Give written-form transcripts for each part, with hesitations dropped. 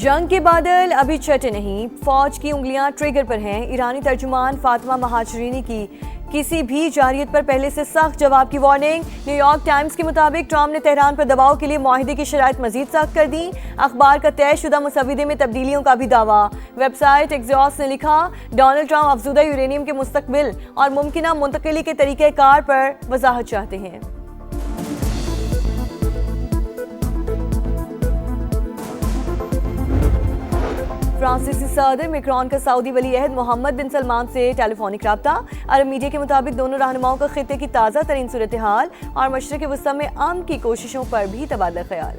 जंग के बादल अभी छटे नहीं, फौज की उंगलियां ट्रिगर पर हैं। ईरानी तर्जुमान फातिमा महाजरीनी की किसी भी जारियत पर पहले से सख्त जवाब की वार्निंग। न्यूयॉर्क टाइम्स के मुताबिक ट्रंप ने तेहरान पर दबाव के लिए मुआहिदे की शराइत मजीद सख्त कर दी। अखबार का तयशुदा मुसविदे में तब्दीलियों का भी दावा। वेबसाइट एक्सॉस्ट ने लिखा, डोनाल्ड ट्रंप अफजुदा यूरेनियम के मुस्तकबिल और मुमकिना मुंतकिली के तरीक़ेकार पर वजाहत चाहते हैं। फ्रांसीसी सदर मैक्रोन का सऊदी वली अहद मोहम्मद बिन सलमान से टेलीफोनिक रब्ता। अरब मीडिया के मुताबिक दोनों रहनुमाओं का खित्ते की ताज़ा तरीन सूरत हाल और मशरिक़ वस्ता में अमन की कोशिशों पर भी तबादला ख्याल।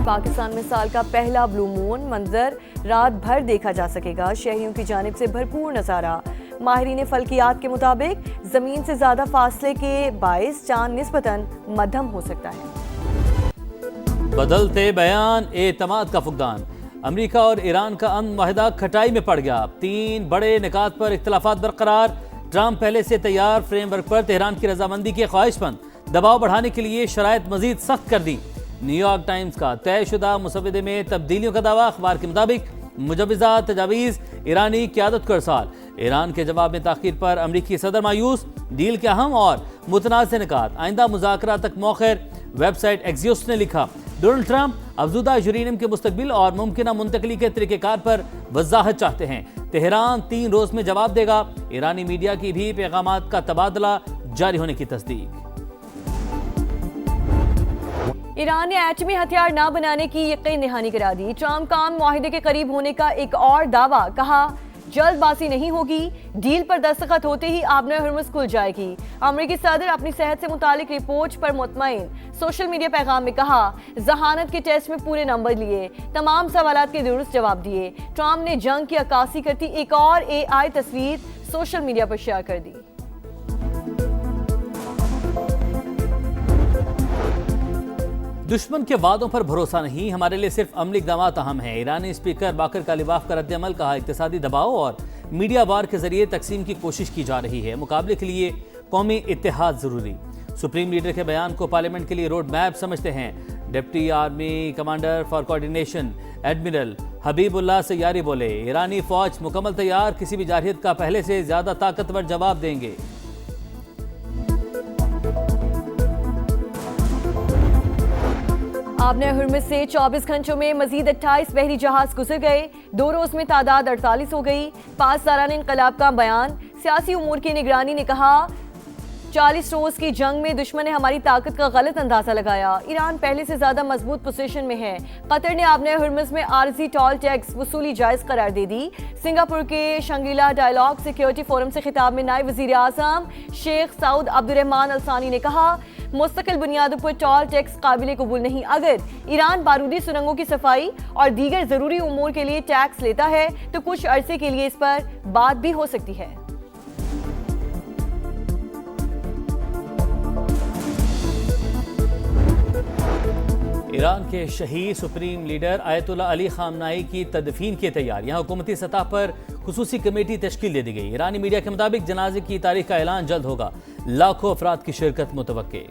पाकिस्तान में साल का पहला ब्लू मून मंजर रात भर देखा जा सकेगा। शहरियों की जानिब से भरपूर नज़ारा। माहिरीन फल्कियात के मुताबिक ज़मीन से ज़्यादा फासले के बाइस चांद निस्बतन मध्यम हो सकता है। बदलते बयान एतमाद का फुकदान। अमेरिका और ईरान का अमन माहिदा खटाई में पड़ गया। 3 बड़े निकात पर इख्तलाफात बरकरार। ट्रंप पहले से तैयार फ्रेमवर्क पर तेहरान की रजामंदी के ख्वाहिशमंद। दबाव बढ़ाने के लिए शराइत मजीद सख्त कर दी। न्यूयॉर्क टाइम्स का तयशुदा मुसविदे में तब्दीलियों का दावा। अखबार के मुताबिक मुजवज़ा तजावीज़ ईरानी क़यादत को इरसाल। ईरान के जवाब में ताख़ीर पर अमरीकी सदर मायूस। डील के अहम और मुतनाज़ निकात आइंदा मुज़ाकरा तक मौखर। वेबसाइट एक्सियोस ने लिखा, डोनाल्ड ट्रंप अफजुदा यूरेनियम के मुस्तकबिल और मुमकिना मुंतकली के तरीक़ेकार पर वजाहत चाहते हैं। तेहरान 3 रोज़ में जवाब देगा। ईरानी मीडिया की भी पैगामात का तबादला जारी होने की तस्दीक। ईरान ने एटमी हथियार न बनाने की यकीन दहानी करा दी। ट्रंप का मुआहिदे के करीब होने का एक और दावा। कहा, जल्दबाजी नहीं होगी, डील पर दस्तखत होते ही आबना हुर्मुज़ खुल जाएगी। अमेरिकी सदर अपनी सेहत से मुतालिक रिपोर्ट पर मुतमईन। सोशल मीडिया पैगाम में कहा, जहानत के टेस्ट में पूरे नंबर लिए, तमाम सवालात के दुरुस्त जवाब दिए। ट्रंप ने जंग की अक्कासी करती एक और AI तस्वीर सोशल मीडिया पर शेयर कर दी। दुश्मन के वादों पर भरोसा नहीं, हमारे लिए सिर्फ अमली इक़दामात अहम हैं। ईरानी स्पीकर बाकर कालिबाफ का रद्द-ए-अमल। कहा, इक़्तिसादी दबाव और मीडिया वार के जरिए तकसीम की कोशिश की जा रही है। मुकाबले के लिए कौमी इत्तेहाद जरूरी। सुप्रीम लीडर के बयान को पार्लियामेंट के लिए रोड मैप समझते हैं। Deputy army commander for coordination admiral Habibullah Sayyari बोले, ईरानी फौज मुकम्मल तैयार, किसी भी जारहियत का पहले से ज्यादा ताकतवर जवाब देंगे। आबना हुर्मुज़ से 24 घंटों में मजीद 28 बहरी जहाज गुजर गए। 2 रोज में तादाद 48 हो गई। 5 सालाना इनकलाब का बयान। सियासी उमूर की निगरानी ने कहा, 40 रोज की जंग में दुश्मन ने हमारी ताकत का गलत अंदाजा लगाया। ईरान पहले से ज्यादा मजबूत पोजीशन में है। कतर ने आबना हुर्मुज़ में आरजी टॉल टैक्स वसूली जायज करार दे दी। सिंगापुर के शंगीला डायलॉग सिक्योरिटी फोरम से खिताब में नायब वजीर आज़म शेख सऊद अब्दुर्रहमान अल सानी ने कहा, मुस्तकिल बुनियादों पर टॉल टैक्स काबिल कबूल नहीं। अगर ईरान बारूदी सुरंगों की सफाई और दीगर जरूरी उमूर के लिए टैक्स लेता है तो कुछ अरसे के लिए इस पर बात भी हो सकती है। ईरान के शहीद सुप्रीम लीडर आयतुल्लाह अली खामनाई की तदफीन की तैयारियां। हुकूमती सतह पर खुसूसी कमेटी तश्कील दे दी गई। ईरानी मीडिया के मुताबिक जनाजे की तारीख का ऐलान जल्द होगा। लाखों अफराद की शिरकत मुतवक्के।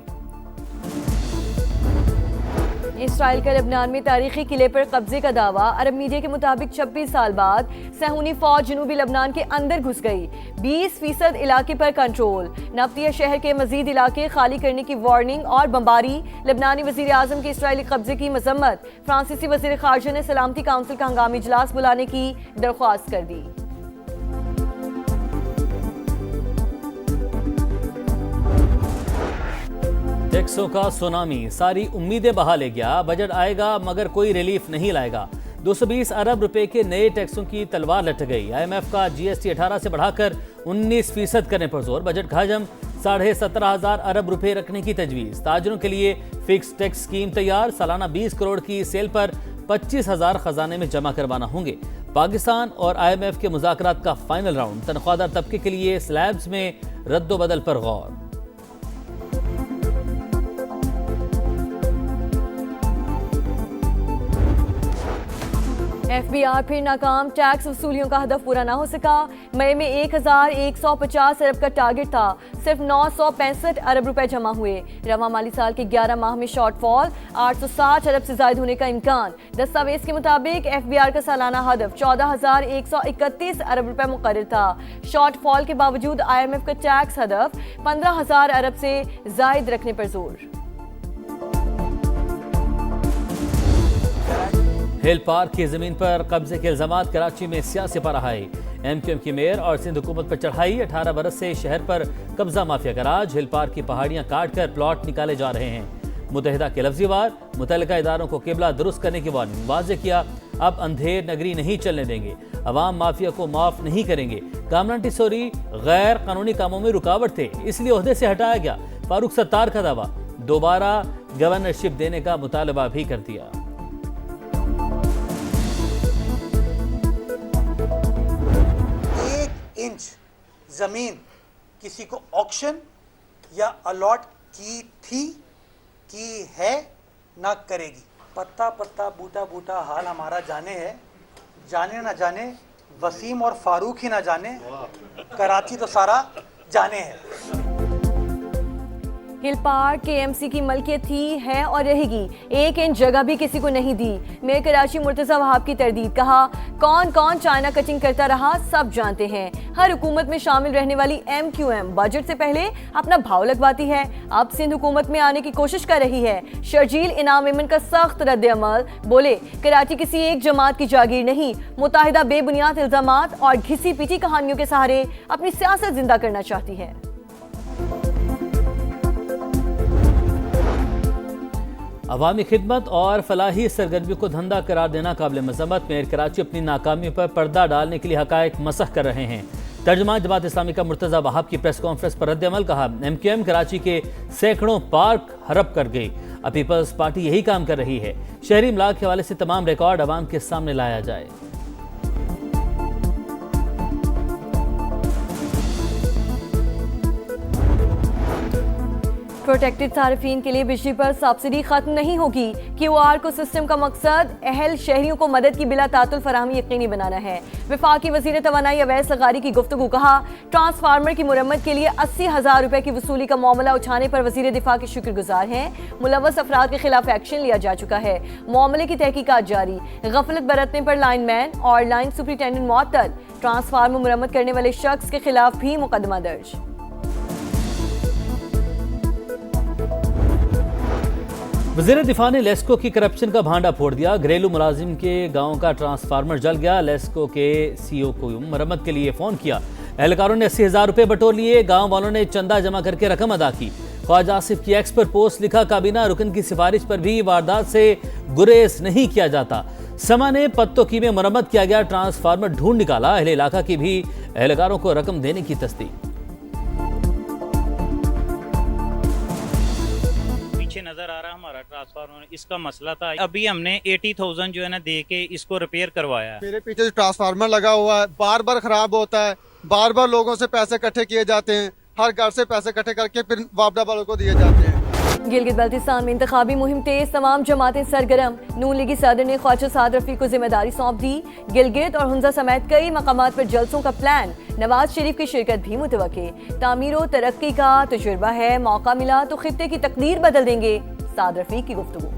इसराइल का लबनान में तारीखी किले पर कब्जे का दावा। अरब मीडिया के मुताबिक 26 साल बाद सहूनी फौज जनूबी लबनान के अंदर घुस गई। 20% इलाके पर कंट्रोल। नफ्तिया शहर के मजीद इलाके खाली करने की वार्निंग और बमबारी। लबनानी वजीर आजम के इसराइली कब्जे की मजम्मत। फ्रांसीसी वजीर खारजा ने सलामती काउंसिल का हंगामी इजलास बुलाने की दरख्वास्त कर दी। टैक्सों का सुनामी सारी उम्मीदें बहा ले गया। बजट आएगा मगर कोई रिलीफ नहीं लाएगा। 220 अरब रुपए के नए टैक्सों की तलवार लटक गई। IMF का GST 18 से बढ़ाकर 19% करने पर जोर। बजट का हजम 17,500 अरब रुपए रखने की तजवीज़। ताजरों के लिए फिक्स टैक्स स्कीम तैयार। सालाना 20 करोड़ की सेल पर 25,000 खजाने में जमा करवाना होंगे। पाकिस्तान और IMF के मुज़ाकरात का फाइनल राउंड। तनख्वाहदार तबके के लिए स्लैब्स में रद्दोबदल पर गौर। एफबीआर फिर नाकाम, टैक्स वसूलियों का हदफ पूरा ना हो सका। मई में 1150 अरब का टारगेट था, सिर्फ 965 अरब रुपए जमा हुए। रवा माली साल के 11 माह में शॉर्टफॉल 860 अरब से ज्यादा होने का इम्कान। दस्तावेज के मुताबिक एफबीआर का सालाना हदफ 14,131 अरब रुपए मुकर्रर था। शॉर्टफॉल के बावजूद IMF का टैक्स हदफ 15,000 अरब से जायद रखने पर जोर। हिल पार्क की जमीन पर कब्जे के इल्जामात, कराची में सियासी पराहाई। MQM की मेयर और सिंध हुकूमत पर चढ़ाई। 18 बरस से शहर पर कब्जा माफिया का राज। हिल पार्क की पहाड़ियां काट कर प्लॉट निकाले जा रहे हैं। मुतहदा के लफ्जी वार, मुतल्लिका इदारों को किबला दुरुस्त करने की वार्निंग। वाज़ेह किया, अब अंधेर नगरी नहीं चलने देंगे, अवाम माफिया को माफ नहीं करेंगे। कामरान टिसोरी गैर कानूनी कामों में रुकावट थे, इसलिए ओहदे से हटाया गया। फारूक सत्तार का दावा, दोबारा गवर्नरशिप देने का मुतालबा भी कर दिया। 1 इंच जमीन किसी को ऑक्शन या अलॉट की थी, की है, ना करेगी। पत्ता पत्ता बूटा बूटा हाल हमारा जाने है, जाने ना जाने वसीम और फारूक ही ना जाने, कराची तो सारा जाने है। हिल पार्क KMC की मलकियत थी, है और रहेगी। 1 इंच जगह भी किसी को नहीं दी। मेयर कराची मुर्तज़ा वहाब की तरदीद, कहा कौन कौन चाइना कटिंग करता रहा सब जानते हैं। हर हुकूमत में शामिल रहने वाली MQM बजट से पहले अपना भाव लगवाती है, अब सिंध हुकूमत में आने की कोशिश कर रही है। शर्जील इनाम मेमन का सख्त रद्द-ए-अमल, बोले कराची किसी एक जमात की जागीर नहीं, मुत्ताहिदा बेबुनियाद इल्जामात और घिसी पीटी कहानियों के सहारे अपनी सियासत जिंदा करना चाहती है। अवामी खिदमत और फलाही सरगर्मियों को धंधा करार देना काबिल मज़म्मत। मेयर कराची अपनी नाकामी पर पर्दा डालने के लिए हकायक मसख कर रहे हैं। तर्जुमान जमात इस्लामी का मुर्तज़ा वहाब की प्रेस कॉन्फ्रेंस पर रद्द-ए-अमल, कहा MQM कराची के सैकड़ों पार्क हड़प कर गई, अब पीपल्स पार्टी यही काम कर रही है। शहरी इमलाक के हवाले से तमाम रिकॉर्ड अवाम के सामने लाया जाए। प्रोटेक्टेड सार्फिन के लिए बिजली पर सब्सिडी खत्म नहीं होगी। QR को सिस्टम का मकसद अहल शहरियों को मदद की बिला तातुल फराहमी यकीनी बनाना है। वफाकी वज़ीर तवानाई अवैस लगारी की गुफ्तगू, कहा ट्रांसफार्मर की मुरम्मत के लिए 80,000 रुपए की वसूली का मामला उठाने पर वज़ीर दिफा के शुक्रगुजार हैं। मुलव्वस अफराद के खिलाफ एक्शन लिया जा चुका है। मामले की तहकीकात जारी। गफलत बरतने पर लाइनमैन और लाइन सुपरिटेंडेंट मुअत्तल। ट्रांसफार्मर मुरम्मत करने वाले शख्स के खिलाफ भी मुकदमा दर्ज। वज़ीर दिफा ने लेस्को की करप्शन का भांडा फोड़ दिया। घरेलू मुलाजिम के गांव का ट्रांसफार्मर जल गया। लेस्को के CEO को मरम्मत के लिए फ़ोन किया। एहलकारों ने 80,000 रुपये बटोर लिए। गांव वालों ने चंदा जमा करके रकम अदा की। ख्वाजा आसिफ की एक्स पर पोस्ट लिखा, काबीना रुकन की सिफारिश पर भी वारदात से गुरेज नहीं किया जाता। समा ने पत्तोकी में मरम्मत किया गया ट्रांसफार्मर ढूंढ निकाला। अहले इलाका की भी एहलकारों को रकम देने की तस्दीक। नजर आ रहा हमारा ट्रांसफार्मर, इसका मसला था। अभी हमने 80,000 जो है ना दे के इसको रिपेयर करवाया है। मेरे पीछे जो ट्रांसफार्मर लगा हुआ है बार बार खराब होता है, बार बार लोगों से पैसे इकट्ठे किए जाते हैं, हर घर से पैसे इकट्ठे करके फिर वापडा वालों को दिए जाते हैं। गिलगित बल्तिस्तान में इंतखाबी मुहिम तेज, तमाम जमातें सरगर्म। नून लीगी सदर ने ख्वाजा साद रफी को जिम्मेदारी सौंप दी। गिलगित और हुंजा समेत कई मकामात पर जलसों का प्लान। नवाज शरीफ की शिरकत भी मुतवक्के। तामीर और तरक्की का तजुर्बा है, मौका मिला तो खित्ते की तकदीर बदल देंगे। साद रफी की गुफ्तगू।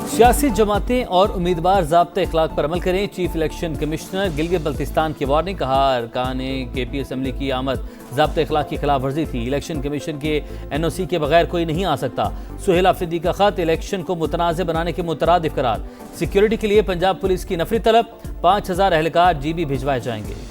सियासी जमातें और उम्मीदवार ज़ाब्ते इखलाक पर अमल करें। Chief election commissioner Gilgit Baltistan की वार्निंग, कहा अरकान KP असम्बली की आमद ज़ाब्ते इखलाक की खिलाफ वर्जी थी। इलेक्शन कमीशन के NOC के बगैर कोई नहीं आ सकता। सुहेल आफरीदी का खत, इलेक्शन को मुतनाज़ बनाने के मुतरादिफ करार। सिक्योरिटी के लिए पंजाब पुलिस की नफरी तलब, 5,000 एहलकार GB भिजवाए जाएंगे।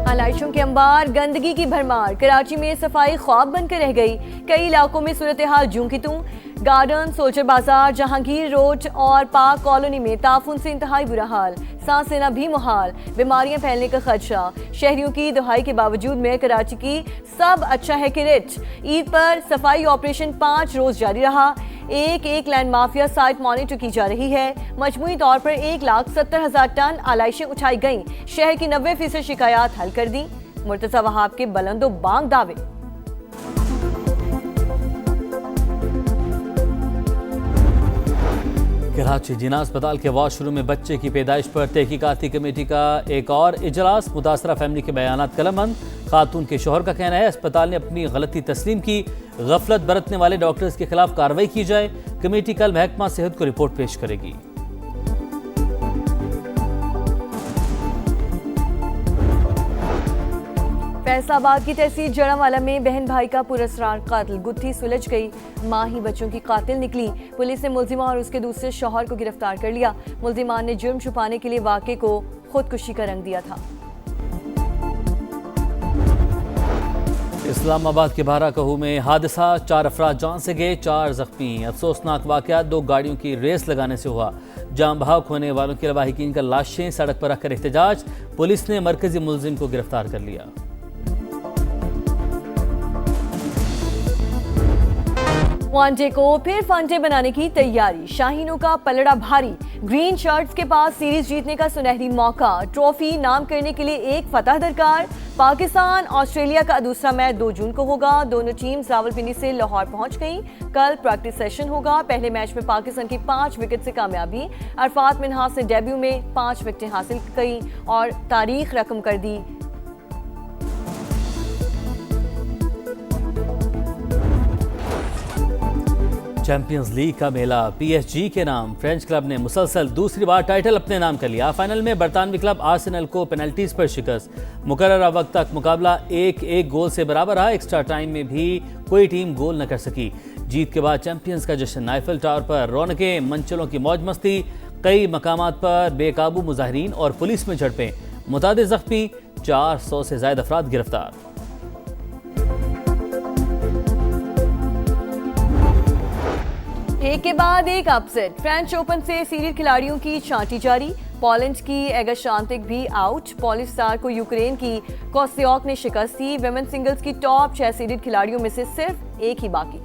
आलाइशों के अंबार, गंदगी की भरमार। कराची में सफाई ख्वाब बनकर रह गई। कई इलाकों में सूरत हाल जूं की तूं। गार्डन, सोल्जर बाजार, जहांगीर रोड और पार्क कॉलोनी में ताफून से इंतहाई बुरा हाल। सांस लेना भी मुहाल, बीमारियां फैलने का खदशा। शहरियों की दुहाई के बावजूद में कराची की सब अच्छा है कि रिच। ईद पर सफाई ऑपरेशन 5 रोज जारी रहा। एक लैंड माफिया साइट मॉनिटर की जा रही है। मजमूई तौर पर 1,70,000 टन आलाइशें उठाई गईं। शहर की 90% शिकायत हल कर दी। मुर्तजा वहाब के बुलंदो बांग दावे। कराची जिना अस्पताल के वॉशरूम में बच्चे की पैदाइश पर तहकीकाती कमेटी का एक और इजलास। मुतासरा फैमिली के बयानात कलमबंद। खातून के शोहर का कहना है अस्पताल ने अपनी गलती तस्लीम की, गफलत बरतने वाले डॉक्टर्स के खिलाफ कार्रवाई की जाए। कमेटी कल महकमा सेहत को रिपोर्ट पेश करेगी। फैसलाबाद की तहसील जड़ावाला में बहन भाई का पुरस्कार कातिल, गुत्थी सुलझ गई, मां ही बच्चों की कातिल निकली। पुलिस ने मुल्जिमा और उसके दूसरे शौहर को गिरफ्तार कर लिया। मुल्जिमान ने जुर्म छुपाने के लिए वाक़े को खुदकुशी का रंग दिया था। इस्लामाबाद के बाराकहू में हादसा, 4 अफराद जान से गए, 4 जख्मी। अफसोसनाक वाकया 2 गाड़ियों की रेस लगाने से हुआ। जान बहाव होने वालों के लवाहिकीन का लाशें सड़क पर रखकर एहतजाज। पुलिस ने मरकजी मुल्जिम को गिरफ्तार कर लिया। वनडे को फिर फनडे बनाने की तैयारी, शाहीनों का पलड़ा भारी। ग्रीन शर्ट्स के पास सीरीज जीतने का सुनहरी मौका, ट्रॉफी नाम करने के लिए एक फतह दरकार। पाकिस्तान ऑस्ट्रेलिया का दूसरा मैच 2 जून को होगा। दोनों टीम्स रावलपिंडी से लाहौर पहुंच गईं। कल प्रैक्टिस सेशन होगा। पहले मैच में पाकिस्तान की 5 विकेट से कामयाबी। अरफात मिन्हाज ने डेब्यू में 5 विकेटें हासिल की और तारीख रकम कर दी। चैंपियंस लीग का मेला PSG के नाम। फ्रेंच क्लब ने मुसलसल दूसरी बार टाइटल अपने नाम कर लिया। फाइनल में बरतानवी क्लब आर्सेनल को पेनल्टीज पर शिकस्त। मुकर्ररा वक्त तक मुकाबला 1-1 गोल से बराबर रहा। एक्स्ट्रा टाइम में भी कोई टीम गोल न कर सकी। जीत के बाद चैंपियंस का जश्न। आईफिल टावर पर रौनकें, मंचलों की मौज मस्ती। कई मकामात पर बेकाबू मुजाहिरीन और पुलिस में झड़पें। मुतादिद जख्मी, 400 से ज्यादा अफराद गिरफ्तार। एक के बाद एक अपसेट। फ्रेंच ओपन से सीरीज खिलाड़ियों की छांटी जारी। पोलैंड की एगा शांतिक भी आउट। पॉलिश स्टार को यूक्रेन की कोस्त्योक ने शिकस्त दी। विमेन सिंगल्स की टॉप 6 सीरीज खिलाड़ियों में से सिर्फ एक ही बाकी।